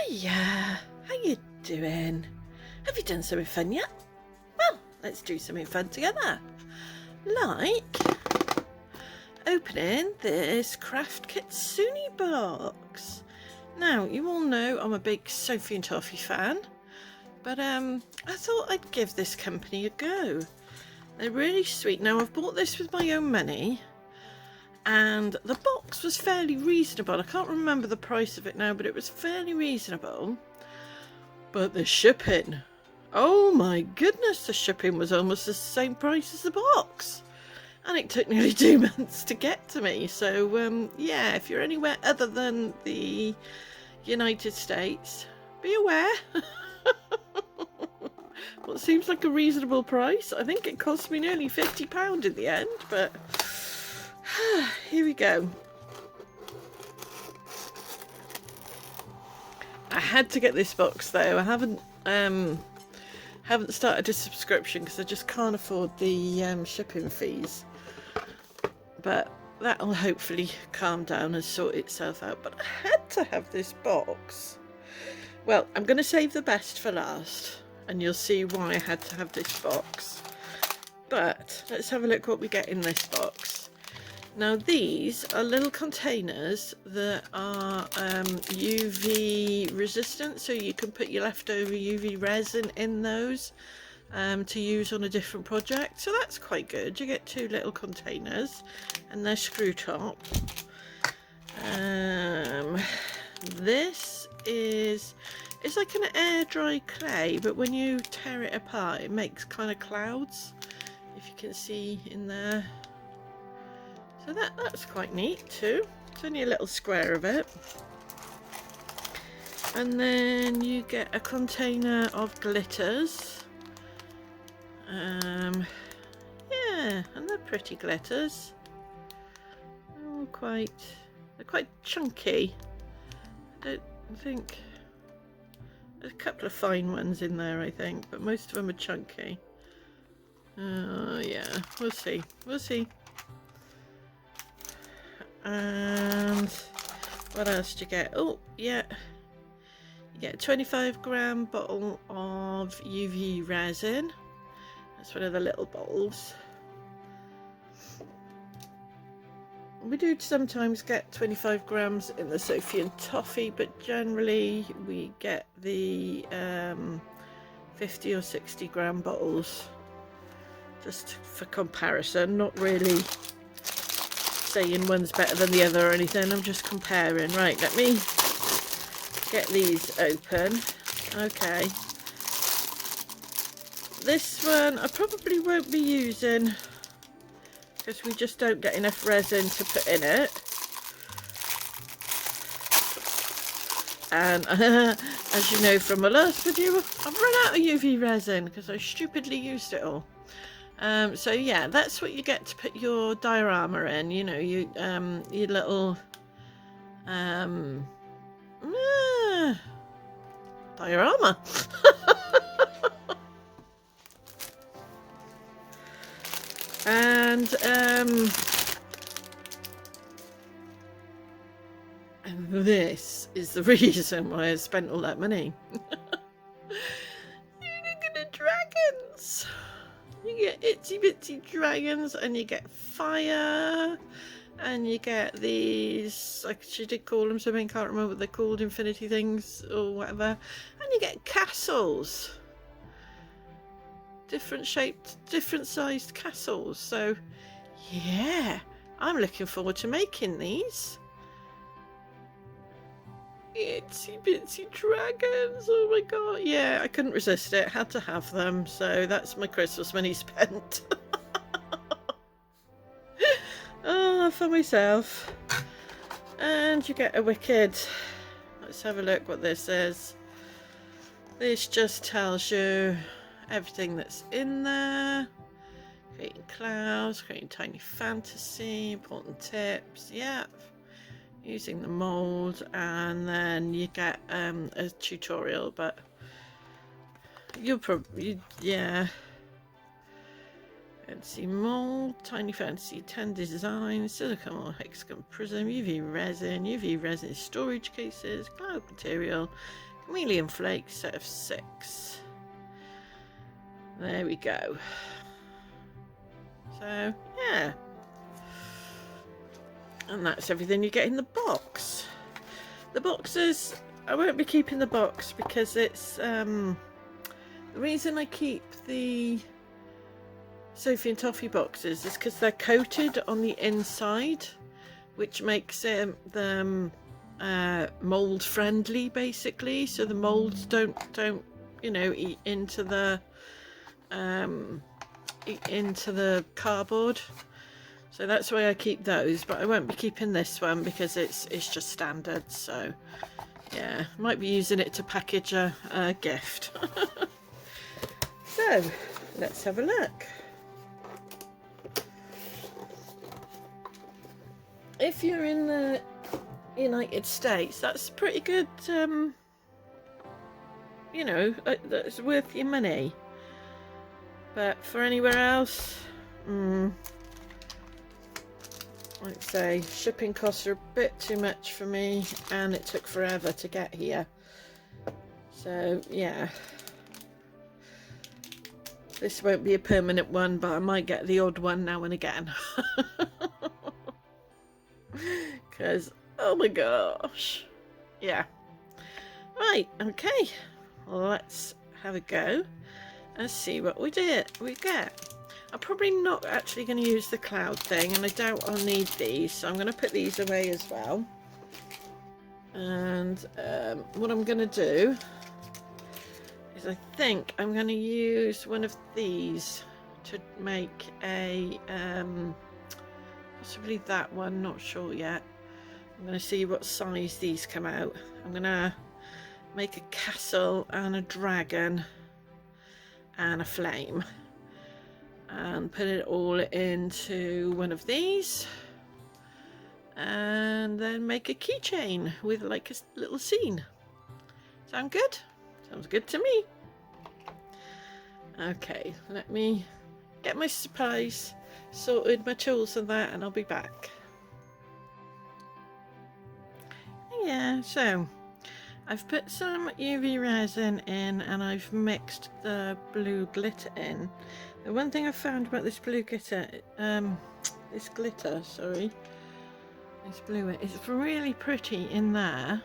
Hiya, how you doing? Have you done something fun yet? Well, let's do something fun together. Like opening this Craft Kitsune box. Now, you all know I'm a big Sophie and Toffee fan, but I thought I'd give this company a go. They're really sweet. Now, I've bought this with my own money, and the box was fairly reasonable. I can't remember the price of it now, but it was fairly reasonable. But the shipping, oh my goodness, the shipping was almost the same price as the box. And it took nearly 2 months to get to me. So, yeah, if you're anywhere other than the United States, be aware. What seems like a reasonable price. I think it cost me nearly £50 in the end, but here we go. I had to get this box though. I haven't started a subscription because I just can't afford the shipping fees. But that'll hopefully calm down and sort itself out. But I had to have this box. Well, I'm going to save the best for last, and you'll see why I had to have this box. But let's have a look what we get in this box. Now, these are little containers that are UV resistant, so you can put your leftover UV resin in those to use on a different project. So that's quite good. You get 2 little containers, and they're screw top. This is, it's like an air dry clay, but when you tear it apart, it makes kind of clouds, if you can see in there. So that's quite neat too. It's only a little square of it. And then you get a container of glitters. Yeah, and they're pretty glitters. Oh, they're quite chunky. I don't think there's a couple of fine ones in there, I think, but most of them are chunky. Yeah, we'll see. And what else do you get? Oh, yeah, you get a 25-gram bottle of UV resin. That's one of the little bottles. We do sometimes get 25 grams in the Sophie and Toffee, but generally we get the 50 or 60 gram bottles, just for comparison. Not really saying one's better than the other or anything, I'm just comparing. Right, let me get these open. Okay, this one I probably won't be using because we just don't get enough resin to put in it. And as you know from my last video, I've run out of UV resin because I stupidly used it all. So yeah, that's what you get to put your diorama in. You know, your little diorama. And this is the reason why I spent all that money. Look at the dragons. You get itsy bitsy dragons, and you get fire, and you get these, like she did call them something, can't remember what they're called, infinity things or whatever, and you get castles. Different shaped, different sized castles. So yeah, I'm looking forward to making these. Itsy bitsy dragons, oh my god, yeah, I couldn't resist it, had to have them, so that's my Christmas money spent. Oh, for myself. And you get a wicked, let's have a look what this is. This just tells you everything that's in there. Creating clouds, creating tiny fantasy, important tips, yep. Using the mold, and then you get a tutorial, but you'll probably, yeah. Fancy mold, tiny fantasy, 10 designs, silicone or hexagon prism, UV resin storage cases, cloud material, chameleon flakes, set of 6. There we go. So yeah, and that's everything you get in the box. The boxes, I won't be keeping the box because it's the reason I keep the Sophie and Toffee boxes is because they're coated on the inside, which makes them mold friendly, basically, so the molds don't you know, eat into the cardboard. So that's why I keep those, but I won't be keeping this one because it's just standard. So yeah, might be using it to package a gift. So let's have a look. If you're in the United States, that's pretty good, you know, that's worth your money. But for anywhere else, like I say, shipping costs are a bit too much for me, and it took forever to get here. So yeah, this won't be a permanent one, but I might get the odd one now and again. Because, oh my gosh. Yeah. Right, okay. Let's have a go and see what we get. I'm probably not actually going to use the cloud thing, and I doubt I'll need these, so I'm going to put these away as well. And what I'm going to do is I think I'm going to use one of these to make a possibly that one, not sure yet. I'm going to see what size these come out. I'm going to make a castle and a dragon and a flame and put it all into one of these, and then make a keychain with like a little scene. Sound good? Sounds good to me. Okay, let me get my supplies sorted, my tools and that, and I'll be back. Yeah, so I've put some UV resin in and I've mixed the blue glitter in. The one thing I found about this blue glitter, this blue, it's really pretty in there.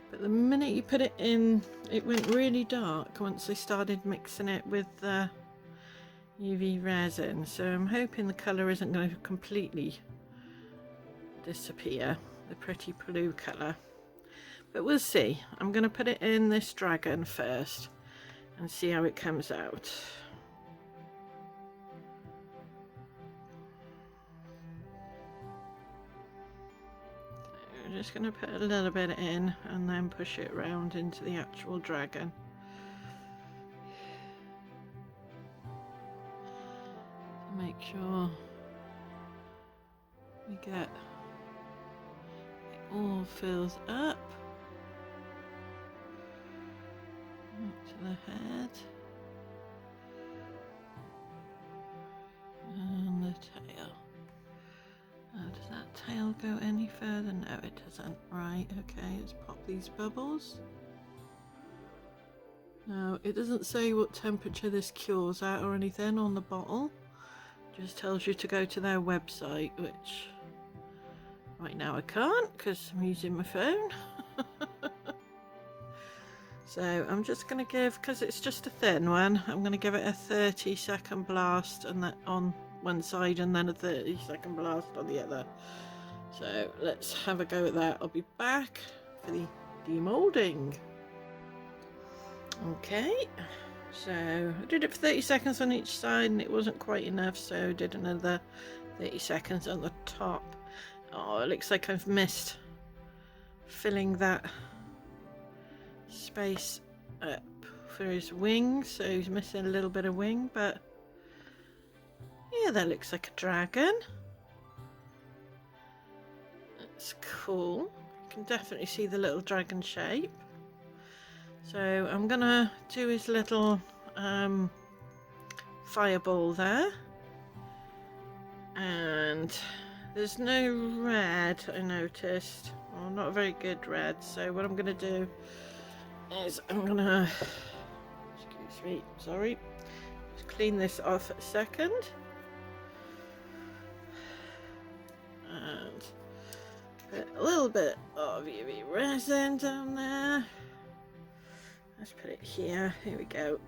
But the minute you put it in, it went really dark once I started mixing it with the UV resin. So I'm hoping the colour isn't going to completely disappear, the pretty blue colour. But we'll see. I'm going to put it in this dragon first and see how it comes out. So I'm just going to put a little bit in and then push it around into the actual dragon. To make sure we get it all fills up. To the head and the tail. Does that tail go any further? No, it doesn't. Right, okay, let's pop these bubbles. Now, it doesn't say what temperature this cures at or anything on the bottle. It just tells you to go to their website, which right now I can't because I'm using my phone. So I'm just going to give, because it's just a thin one, I'm going to give it a 30-second blast and that on one side and then a 30-second blast on the other. So let's have a go at that. I'll be back for the demoulding. Okay, so I did it for 30 seconds on each side and it wasn't quite enough, so I did another 30 seconds on the top. Oh, it looks like I've missed filling that space up for his wings, so he's missing a little bit of wing, but yeah, that looks like a dragon. That's cool. You can definitely see the little dragon shape. So I'm gonna do his little fireball there, and There's no red, I noticed. Well, not a very good red. So what I'm going to do is I'm going to, excuse me, sorry, just clean this off a second. And put a little bit of UV resin down there. Let's put it here. Here we go.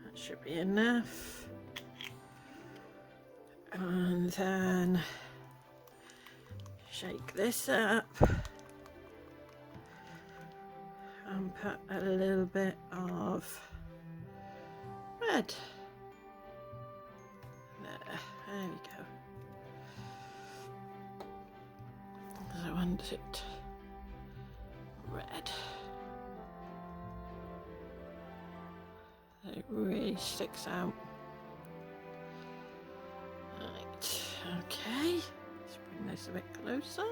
That should be enough. And then shake this up and put a little bit of red. There we go. I want it red. It really sticks out. Right, okay. Let's bring this a bit closer.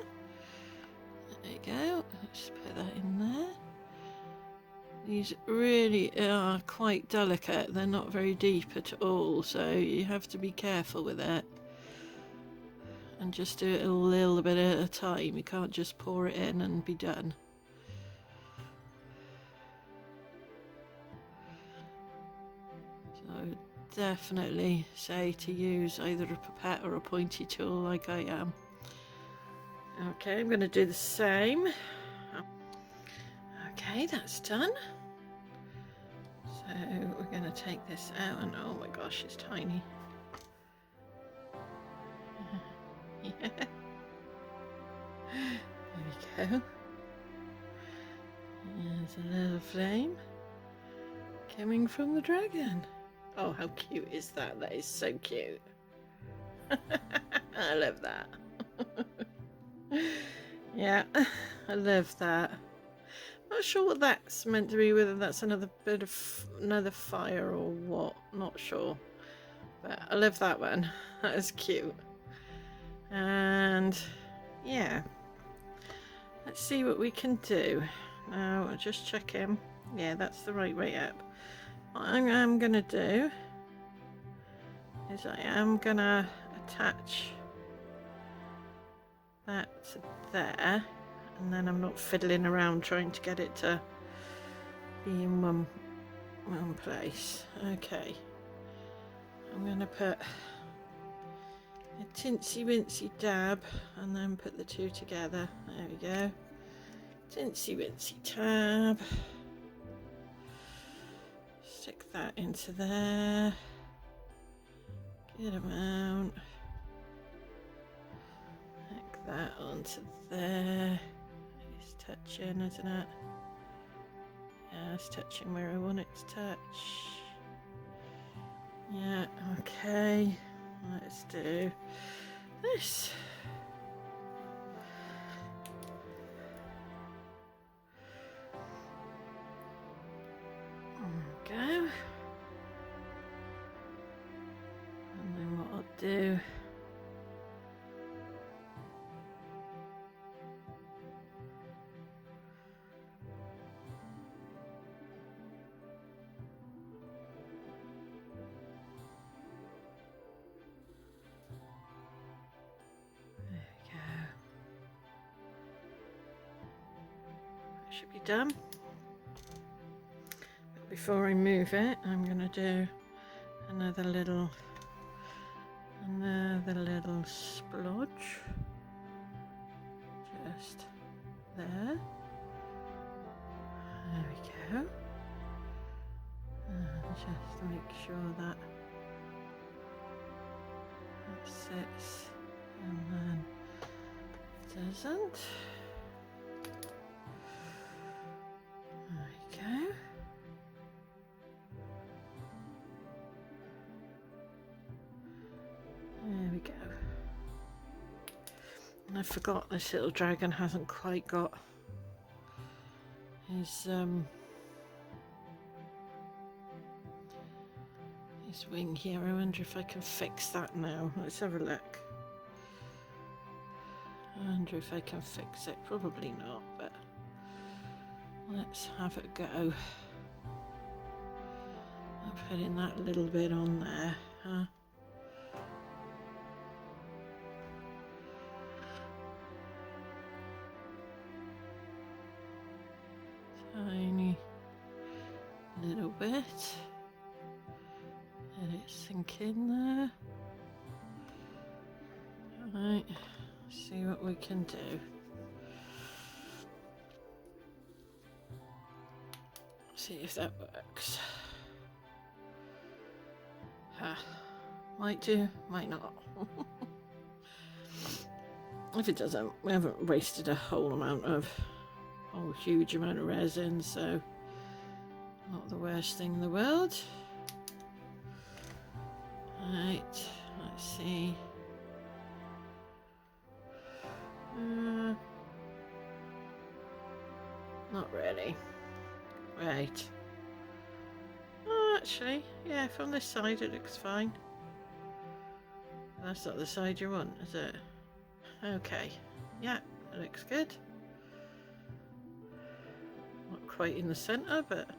There you go. Let's put that in there. These really are quite delicate. They're not very deep at all, so you have to be careful with it. And just do it a little bit at a time. You can't just pour it in and be done. So I would definitely say to use either a pipette or a pointy tool like I am. Okay, I'm going to do the same. Okay, that's done. So we're going to take this out, and oh my gosh, it's tiny. Yeah. There we go. There's a little flame coming from the dragon. Oh, how cute is that? That is so cute. I love that. Yeah, I love that. Not sure what that's meant to be, whether that's another bit of another fire or what, not sure. But I love that one. That is cute. And yeah, let's see what we can do. Now I'll just check in. Yeah, that's the right way up. What I am gonna do is I am gonna attach that to there, and then I'm not fiddling around trying to get it to be in one place. Okay, I'm gonna put a tinsy wincy dab and then put the two together. There we go. Tinsy wincy tab. Stick that into there. Good amount. Stick that onto there. It's touching, isn't it? Yeah, it's touching where I want it to touch. Yeah, okay. Let's do this. There we go. And then what I'll do, should be done. But before I move it, I'm going to do another little splodge just there. There we go. And just to make sure that it sits and then doesn't. There we go. There we go. And I forgot this little dragon hasn't quite got his wing here. I wonder if I can fix that now. Let's have a look. I wonder if I can fix it. Probably not, but let's have a go. I'm putting that little bit on there, huh? bit. Let it sink in there. Right, see what we can do. See if that works. Might do, might not. If it doesn't, we haven't wasted a whole huge amount of resin, so not the worst thing in the world. Right, let's see. Not really. Right. Oh, actually, yeah, from this side it looks fine. That's not the side you want, is it? Okay. Yeah, it looks good. Not quite in the centre, but...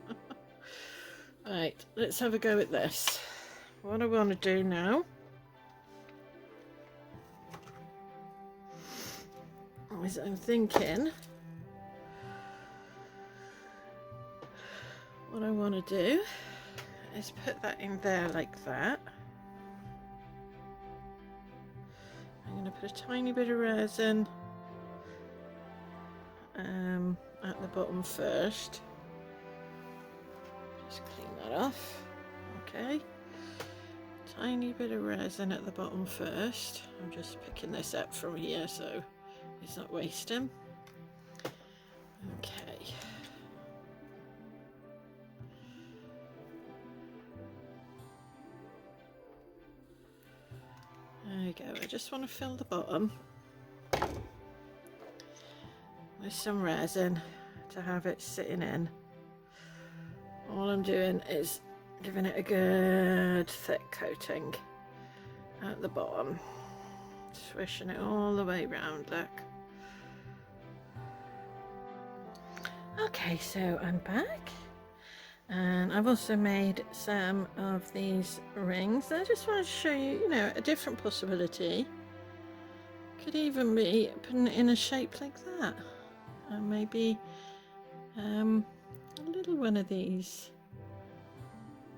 Right, let's have a go at this. What I want to do now is I'm thinking what I want to do is put that in there like that. I'm going to put a tiny bit of resin at the bottom first. Just clean that off. Okay. Tiny bit of resin at the bottom first. I'm just picking this up from here so it's not wasting. Okay. There we go. I just want to fill the bottom with some resin to have it sitting in. All I'm doing is giving it a good thick coating at the bottom, swishing it all the way round, look. Okay, so I'm back and I've also made some of these rings. I just want to show you, you know, a different possibility. Could even be putting it in a shape like that, and maybe a little one of these,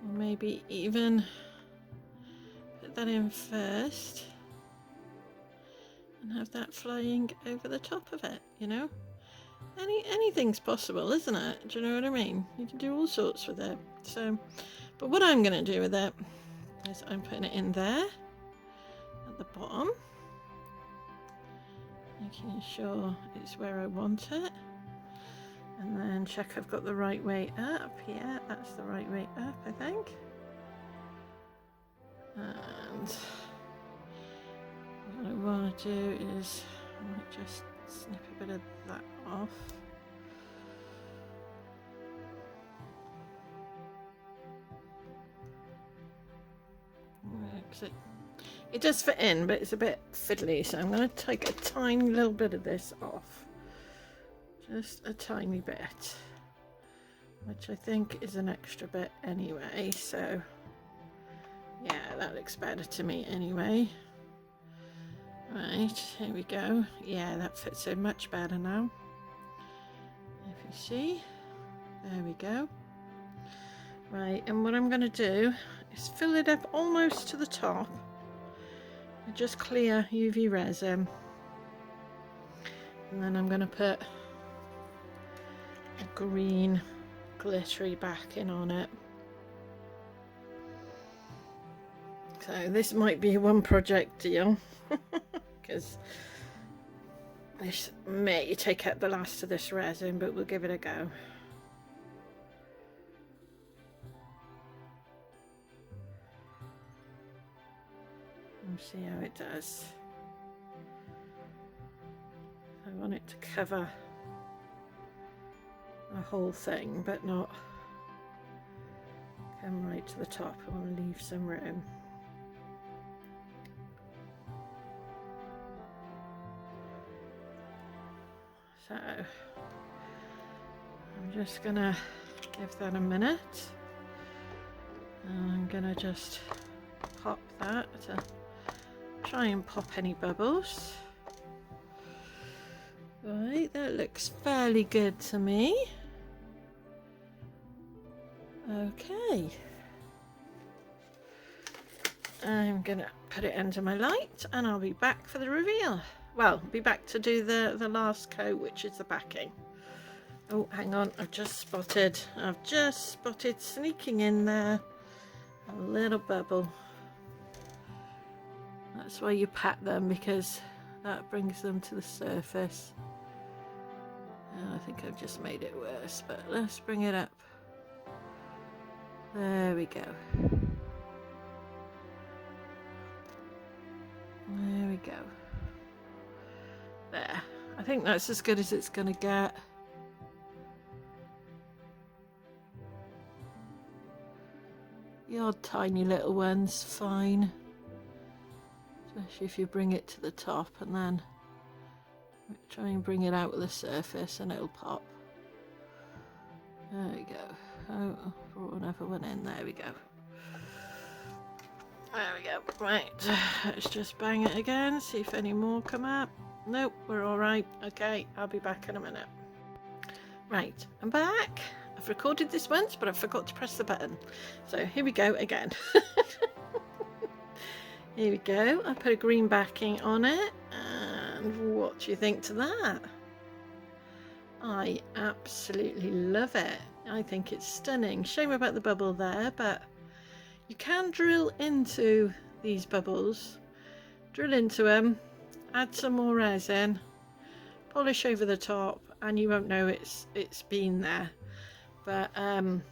or maybe even put that in first and have that flying over the top of it, you know. Anything's possible, isn't it? Do you know what I mean? You can do all sorts with it. So, but what I'm going to do with it is I'm putting it in there at the bottom, making sure it's where I want it, and then check I've got the right way up. Yeah, that's the right way up, I think. And what I want to do is I might just snip a bit of that off. It does fit in, but it's a bit fiddly, so I'm going to take a tiny little bit of this off. Just a tiny bit, which I think is an extra bit anyway, so yeah, that looks better to me anyway. Right, here we go. Yeah, that fits in much better now. If you see, there we go. Right, and what I'm going to do is fill it up almost to the top with just clear UV resin, and then I'm going to put a green glittery backing on it. So this might be a one project deal because this may take up the last of this resin, but we'll give it a go. And see how it does. I want it to cover the whole thing, but not come right to the top. I want to leave some room. So I'm just gonna give that a minute, and I'm gonna just pop that to try and pop any bubbles. Right, that looks fairly good to me. Okay. I'm gonna put it under my light and I'll be back for the reveal. Well, be back to do the last coat, which is the backing. Oh, hang on, I've just spotted sneaking in there a little bubble. That's why you pat them, because that brings them to the surface. And I think I've just made it worse, but let's bring it up. There we go. There we go. There. I think that's as good as it's going to get. The odd tiny little one's fine. Especially if you bring it to the top and then try and bring it out of the surface and it'll pop. There we go. Oh, brought another one in. There we go. There we go. Right, let's just bang it again, see if any more come up. Nope, we're all right. Okay, I'll be back in a minute. Right, I'm back. I've recorded this once, but I forgot to press the button. So here we go again. Here we go. I put a green backing on it, and what do you think to that? I absolutely love it. I think it's stunning. Shame about the bubble there, but you can drill into these bubbles, drill into them, add some more resin, polish over the top, and you won't know it's been there. But I'm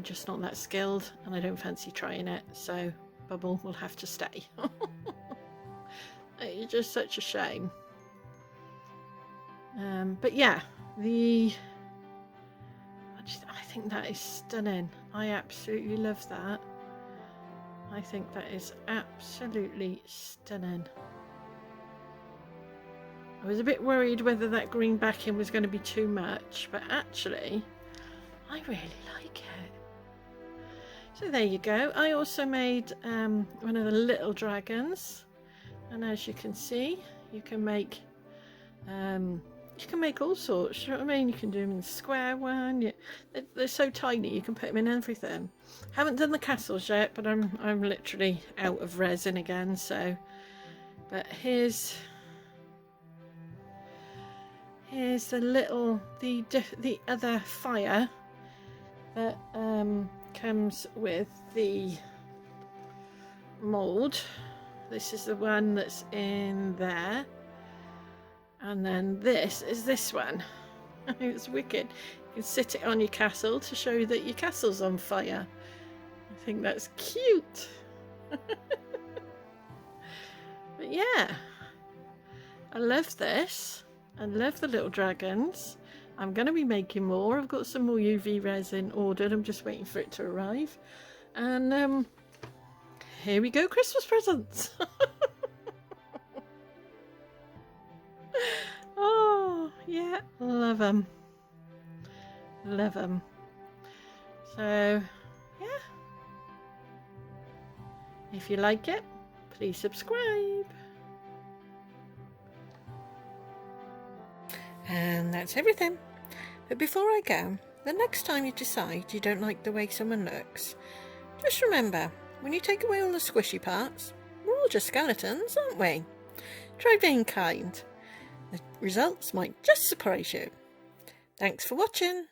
just not that skilled and I don't fancy trying it, so bubble will have to stay. It's just such a shame. But yeah, I think that is stunning. I absolutely love that. I think that is absolutely stunning. I was a bit worried whether that green backing was going to be too much, but actually I really like it. So there you go. I also made one of the little dragons, and as you can see, you can make all sorts. You know what I mean? You can do them in the square one. They're so tiny, you can put them in everything. Haven't done the castles yet, but I'm literally out of resin again. So, but here's the other fire that comes with the mold. This is the one that's in there, and then this is this one. It's wicked. You can sit it on your castle to show that your castle's on fire. I think that's cute. But yeah, I love this. I love the little dragons. I'm going to be making more. I've got some more UV resin ordered. I'm just waiting for it to arrive. And here we go, Christmas presents. Oh, yeah, love them. Love them. So, yeah. If you like it, please subscribe. And that's everything. But before I go, the next time you decide you don't like the way someone looks, just remember, when you take away all the squishy parts, we're all just skeletons, aren't we? Try being kind. The results might just surprise you. Thanks for watching.